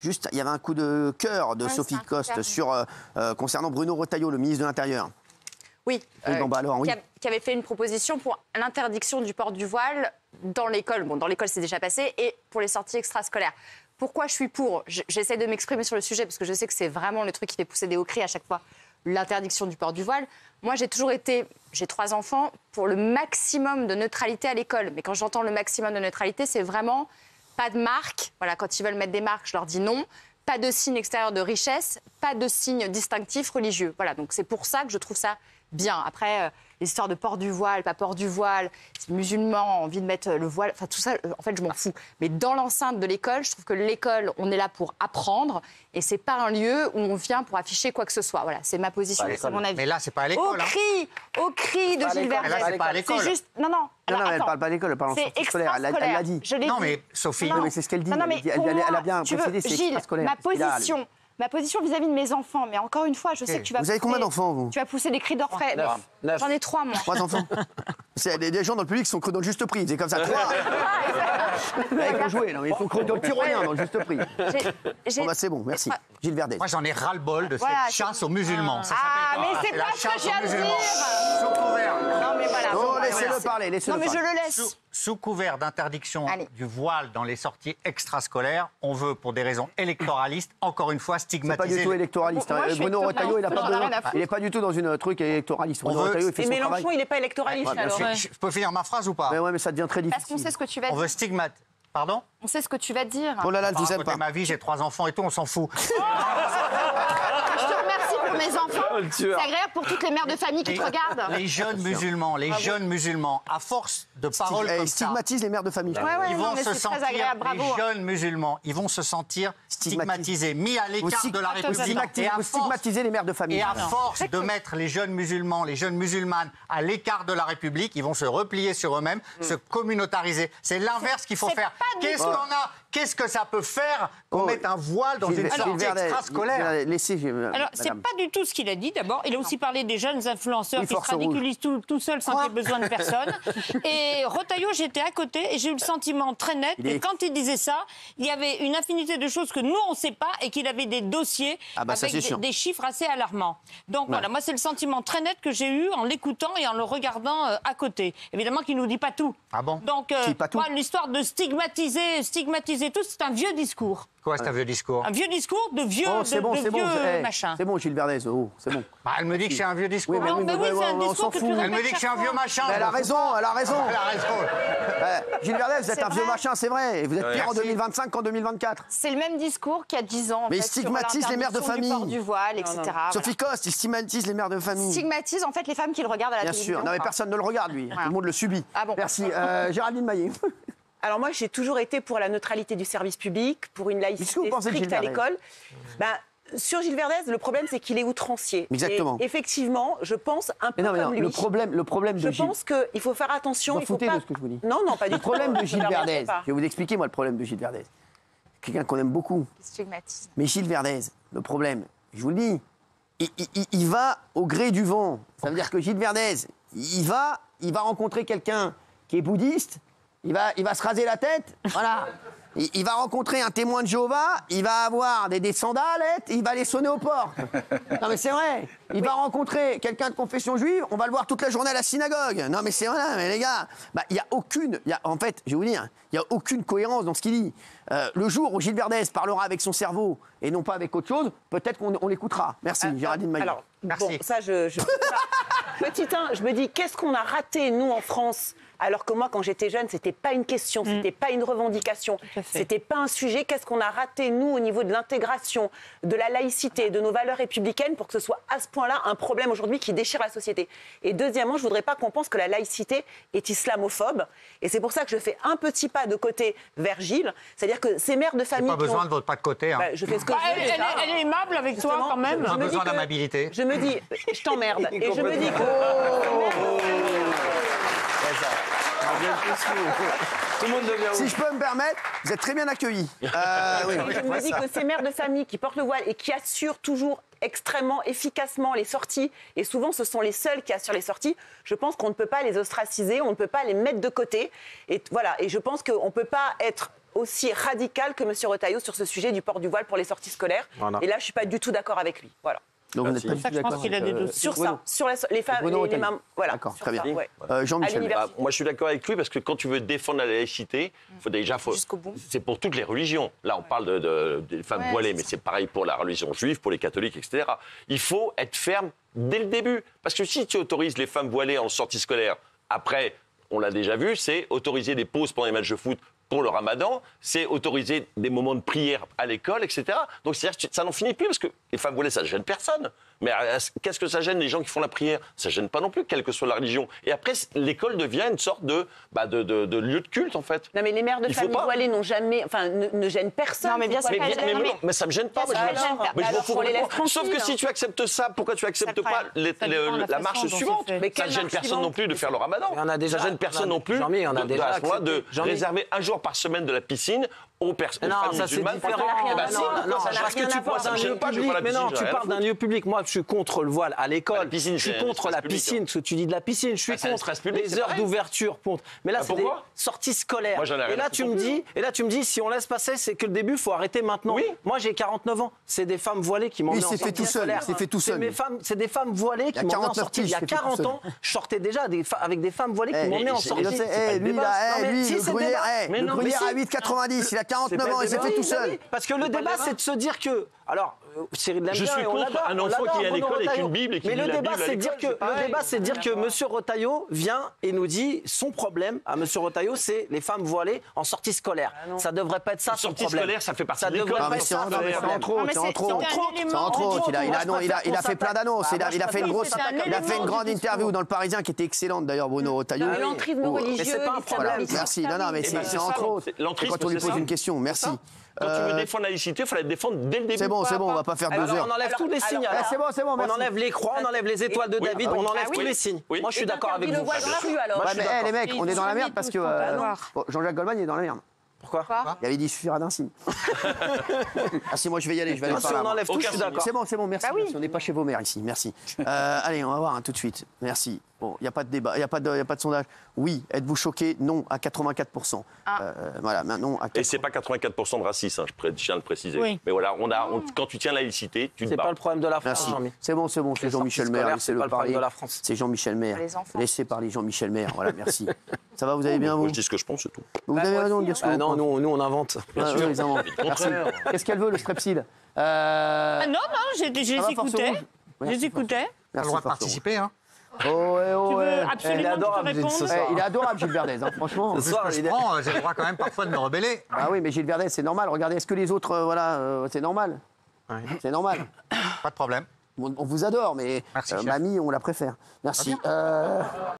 Juste, il y avait un coup de cœur de Sophie Coste concernant Bruno Retailleau, le ministre de l'Intérieur. Oui, alors, oui. Qui avait fait une proposition pour l'interdiction du port du voile dans l'école. Bon, dans l'école, c'est déjà passé, et pour les sorties extrascolaires. Pourquoi je suis pour? J'essaie de m'exprimer sur le sujet, parce que je sais que c'est vraiment le truc qui fait pousser des hauts cris à chaque fois, l'interdiction du port du voile. Moi, j'ai toujours été, j'ai 3 enfants, pour le maximum de neutralité à l'école. Mais quand j'entends le maximum de neutralité, c'est vraiment pas de marque. Voilà, quand ils veulent mettre des marques, je leur dis non. Pas de signe extérieur de richesse, pas de signe distinctif religieux. Voilà, donc c'est pour ça que je trouve ça bien. Après, l'histoire de port du voile, pas port du voile, si les musulmans ont envie de mettre le voile, enfin tout ça, en fait, je m'en fous. Mais dans l'enceinte de l'école, je trouve que l'école, on est là pour apprendre et c'est pas un lieu où on vient pour afficher quoi que ce soit. Voilà, c'est ma position, c'est mon avis. Mais là, c'est pas à l'école. Au cri de Gilles Verdez. Là, c'est pas à l'école. C'est juste, non. Alors, elle parle pas à l'école, elle parle en sortie scolaire. Elle l'a dit. Non, mais Sophie. Non, mais c'est ce qu'elle dit. Non, mais elle a bien précisé, c'est extrascolaire. Ma position vis-à-vis de mes enfants, mais encore une fois, je sais que tu vas... Vous avez combien d'enfents, vous? Tu vas pousser des cris d'orfraie. J'en ai 3, moi. 3 enfants. C'est des gens dans le public qui sont crus dans le juste prix. C'est comme ça, 3. Ils vont jouer, ils sont crus dans le tyrolien, dans le juste prix. Bon, bah, c'est bon, merci. Gilles Verdez. Moi, j'en ai ras-le-bol de cette chasse aux musulmans. Mais c'est pas ce que j'ai à dire. Sous couvert. Non, mais voilà. Oh, laissez-le parler, laissez-le parler. Non, mais je le laisse. Sous couvert d'interdiction du voile dans les sorties extrascolaires, on veut, pour des raisons électoralistes, encore une fois, stigmatiser... C'est pas du tout électoraliste. Bruno Retailleau, il n'est pas du tout dans une truc électoraliste. Et Mélenchon, il n'est pas électoraliste, alors. Je peux finir ma phrase ou pas? Mais ça devient très difficile. Parce qu'on sait ce que tu vas dire. On veut stigmatiser... Pardon? On sait ce que tu vas dire. Oh là là, je vous aime pas. Ma vie, j'ai 3 enfants et tout, on s'en fout. Je te remercie pour mes enfants. C'est agréable pour toutes les mères de famille qui te regardent. Les jeunes musulmans, à force de paroles comme ça... Stigmatisent les mères de famille. Ils vont se sentir, les jeunes musulmans, ils vont se sentir stigmatisés, mis à l'écart de la République. Vous stigmatisez les mères de famille. Et à force de mettre les jeunes musulmans, les jeunes musulmanes à l'écart de la République, ils vont se replier sur eux-mêmes, se communautariser. C'est l'inverse qu'il faut faire. Qu'est-ce que ça peut faire qu'on mette un voile dans une sortie extrascolaire? Alors, c'est pas du tout ce qu'il a dit. D'abord, il a aussi parlé des jeunes influenceurs qui se ridiculisent tout seuls sans qu'il y ait besoin de personne. Et Retailleau, j'étais à côté et j'ai eu le sentiment très net que quand il disait ça, il y avait une infinité de choses que nous, on ne sait pas et qu'il avait des dossiers avec des chiffres assez alarmants. Donc voilà, moi, c'est le sentiment très net que j'ai eu en l'écoutant et en le regardant à côté. Évidemment qu'il ne nous dit pas tout. Ah bon? Donc, l'histoire de stigmatiser tout, c'est un vieux discours. Quoi, c'est un vieux discours? Un vieux discours de vieux, machin. C'est bon, Gilles Verdez, c'est bon. Elle me dit que c'est un vieux discours. Oui, c'est un discours que tu répètes. Elle me dit que je suis un vieux machin. Elle a raison. Gilles Verdez, vous êtes un vieux machin, c'est vrai. Vous êtes pire en 2025 qu'en 2024. C'est le même discours qu'il y a 10 ans. Mais il stigmatise les mères de famille. Du port du voile, etc. Sophie Coste, il stigmatise les mères de famille. Stigmatise en fait les femmes qui le regardent à la télévision. Bien sûr. Non, mais personne ne le regarde, lui. Tout le monde le subit. Merci. Géraldine Maillet. Alors moi, j'ai toujours été pour la neutralité du service public, pour une laïcité stricte à l'école. Sur Gilles Verdez, le problème, c'est qu'il est outrancier. Exactement. Et effectivement, je pense un peu comme lui. Le problème de Gilles... Je pense qu'il faut faire attention. Vous foutez de ce que je vous dis. Non, pas du tout. Le problème de Gilles Verdez, je vais vous expliquer, moi, le problème de Gilles Verdez. Quelqu'un qu'on aime beaucoup. Stigmatise. Mais Gilles Verdez, le problème, je vous le dis, il va au gré du vent. Ça veut dire que Gilles Verdez, il va rencontrer quelqu'un qui est bouddhiste, il va se raser la tête, voilà. Il va rencontrer un témoin de Jéhovah, il va avoir des sandalettes, il va les sonner aux portes. Non mais c'est vrai. Il va rencontrer quelqu'un de confession juive, on va le voir toute la journée à la synagogue. Non mais c'est vrai, mais les gars, il y a aucune, en fait, je vais vous dire, il y a aucune cohérence dans ce qu'il dit. Le jour où Gilles Verdez parlera avec son cerveau et non pas avec autre chose, peut-être qu'on l'écoutera. Merci, Géraldine Maillet. Alors, merci. Bon, ça, Petit 1, je me dis, qu'est-ce qu'on a raté, nous, en France ? Alors que moi, quand j'étais jeune, c'était pas une question, c'était pas une revendication, c'était pas un sujet. Qu'est-ce qu'on a raté, nous, au niveau de l'intégration, de la laïcité, de nos valeurs républicaines, pour que ce soit à ce point-là un problème aujourd'hui qui déchire la société. Et deuxièmement, je voudrais pas qu'on pense que la laïcité est islamophobe. Et c'est pour ça que je fais un petit pas de côté vers Gilles. C'est-à-dire que ces mères de famille... Pas besoin de votre pas de côté. Hein. Je fais ce que je veux. Elle est aimable avec toi, quand même. Pas besoin d'amabilité. Je me dis, je t'emmerde. Et je me dis que... Si je peux me permettre, vous êtes très bien accueillis. Je me dis que ces mères de famille qui portent le voile et qui assurent toujours extrêmement efficacement les sorties, et souvent ce sont les seuls qui assurent les sorties, je pense qu'on ne peut pas les ostraciser, on ne peut pas les mettre de côté. Et voilà, et je pense qu'on ne peut pas être aussi radical que M. Retailleau sur ce sujet du port du voile pour les sorties scolaires. Voilà. Et là, je ne suis pas du tout d'accord avec lui. Voilà. Donc vous n'êtes pas C'est du ça tout que je pense d'accord qu'il a des doutes. Sur ça, sur les femmes, Bruno les Retailleau. mamans. Voilà. D'accord, sur très bien. ça, ouais. Jean-Michel. À l'université. Moi, je suis d'accord avec lui parce que quand tu veux défendre la laïcité, Jusqu'au bout. c'est pour toutes les religions. Là, on parle des femmes Ouais, voilées, c'est mais ça. c'est pareil pour la religion juive, pour les catholiques, etc. Il faut être ferme dès le début. Parce que si tu autorises les femmes voilées en sortie scolaire, après, on l'a déjà vu, c'est autoriser des pauses pendant les matchs de foot pour le ramadan, c'est autoriser des moments de prière à l'école, etc. Donc c'est-à-dire que ça n'en finit plus, parce que les femmes voilées, ça ne gêne personne. Mais qu'est-ce que ça gêne les gens qui font la prière? Ça ne gêne pas non plus, quelle que soit la religion. Et après, l'école devient une sorte de lieu de culte, en fait. Non, mais les mères de Il faut famille pas. voilées n'ont jamais, enfin, ne gênent personne. Non, mais bien sûr Mais, qu'elle mais gêne. non, mais ça me gêne pas. Bien sûr moi, qu'elle gêne pas. mais je m'en Alors, fous on les laisse complètement. Sauf que tranquilles, si tu acceptes ça, pourquoi tu acceptes le pas problème. Ça dépend de la la marche façon dont suivante? c'est fait. Mais Ça quelle ne gêne marche personne suivante? non plus de faire le ramadan. Mais on a déjà- Ça gêne personne non plus Jean-Mi, on a déjà à ce moment-là de Jean-Mi. réserver un jour par semaine de la piscine aux personnes Non, femmes ça c'est musulmanes. différent. rien Bah à si, voir. pourquoi Non, ça n'a parce que rien tu à voir? parles Ça d'un me gêne lieu pas, je vais public. pas la Mais non, piscine, tu j'ai rien parles à d'un foutre. lieu public. Moi, je suis contre le voile à l'école. Bah, la piscine, je suis c'est contre un la espace piscine. public, Ce que tu dis de la piscine, je suis Bah, c'est un contre espace public, les c'est heures pareil. d'ouverture. Mais là, Bah, c'est des pourquoi sorties scolaires. Moi, j'en ai rien Et là, à tu foutre me dis, si on laisse passer, c'est que le début, il faut arrêter maintenant. Oui. Moi, j'ai 49 ans. C'est des femmes voilées qui m'emmenaient en s'est fait sortie tout seul, scolaire. il s'est fait tout seul. C'est des femmes voilées qui Il y a m'emmenaient en 49 sortie. Il y a piges, il s'est fait tout 40 seul. ans, je sortais déjà avec des femmes voilées qui m'emmenaient en sortie. Je sais, C'est pas le lui, débat. là, Non, mais lui, si, le c'est gruyère, débat. Mais le non, mais gruyère si. à 8,90, il a 49 ans, il s'est fait tout seul. Parce que le débat, c'est de se dire que. Alors, Cyril l'aime Je bien suis et on contre l'adore, un on enfant l'adore, qui est à Bruno l'école avec Retailleau. une Bible et qui Mais lit le la débat, Bible à c'est de dire l'école, que le débat, c'est de dire que M. Retailleau vient et nous dit son problème à M. Retailleau, c'est les femmes voilées en sortie scolaire. Ça devrait pas être ça son Sortie problème. scolaire, ça fait partie Ça de l'école. devrait Non, pas mais être c'est ça en son trop, problème. c'est en trop, mais c'est en c'est trop. un élément. C'est en trop. Il a fait plein d'annonces. Moi, je Il a fait une grosse. préfère qu'on Il a fait une s'attaque grande au interview dans le Parisien qui était excellente d'ailleurs, Bruno Retailleau. L'entrisme Où- religieux, mais c'est pas un Voilà, problème. merci. Non, non, mais Eh ben, c'est c'est en ça, trop. c'est- C'est l'entrisme, quand on lui c'est pose ça. une question. Merci. Quand tu veux défendre la laïcité, il faut la défendre dès le début. C'est bon, on va pas faire 2 Alors, heures. on enlève tous les signes. alors, alors. c'est bon, On merci. enlève les croix, on enlève les étoiles de Oui, David, ah oui. on enlève Ah tous oui. les signes. Oui. Moi, je suis d'accord avec le vous. voile dans la rue, alors. Moi, Ouais, je mais suis d'accord. les mecs, on est dans la merde parce que bon, Jean-Jacques Goldman il est dans la merde. Pourquoi Il avait dit il suffira d'un signe. Ah si, moi je vais y aller, je vais aller Moi, par si là. on enlève tout, je Aucun suis signe. d'accord. C'est bon, merci, Bah oui. merci. On n'est pas chez vos mères ici, merci. Allez, on va voir tout de suite. Merci. Bon, il n'y a pas de débat, il n'y a pas de sondage. Oui, êtes-vous choqué? Non, à 84%. Voilà, maintenant à Et c'est pas 84% de racisme, je tiens à le préciser. Oui. Mais voilà, quand tu tiens la laïcité, tu te C'est bats. pas le problème de la France, Merci. Jean-Mi. C'est bon, c'est Les Jean-Michel sorties Maire, scolaires, c'est laissez-le pas le problème parler. de la France. C'est Jean-Michel Maire. Les enfants. Laissez parler Jean-Michel Maire, voilà, merci. Ça va, vous allez bien, vous? Moi, je dis ce que je pense, c'est tout. Vous avez raison de dire ce que Ah vous non, pensez. nous, on invente. Ah, eux, ils inventent. Merci. Qu'est-ce qu'elle veut, le strepsil Ah non, je les Ça va, Force écoutais. Rouge Je les écoutais. T'as le Merci, droit de Force Rouge. participer, hein. Oh, ouais, oh, Tu veux ouais. absolument Elle est que je te adorable, réponde ce Eh, soir. il est adorable, Gilles Verdez, hein, franchement. Ce soir, Je il est- prends, j'ai le droit quand même parfois de me rebeller. Ah oui, mais Gilles Verdez, c'est normal. Regardez, est-ce que les autres, c'est normal? C'est normal. Pas de problème. On vous adore, mais Merci, chef. mamie, on la préfère. Merci.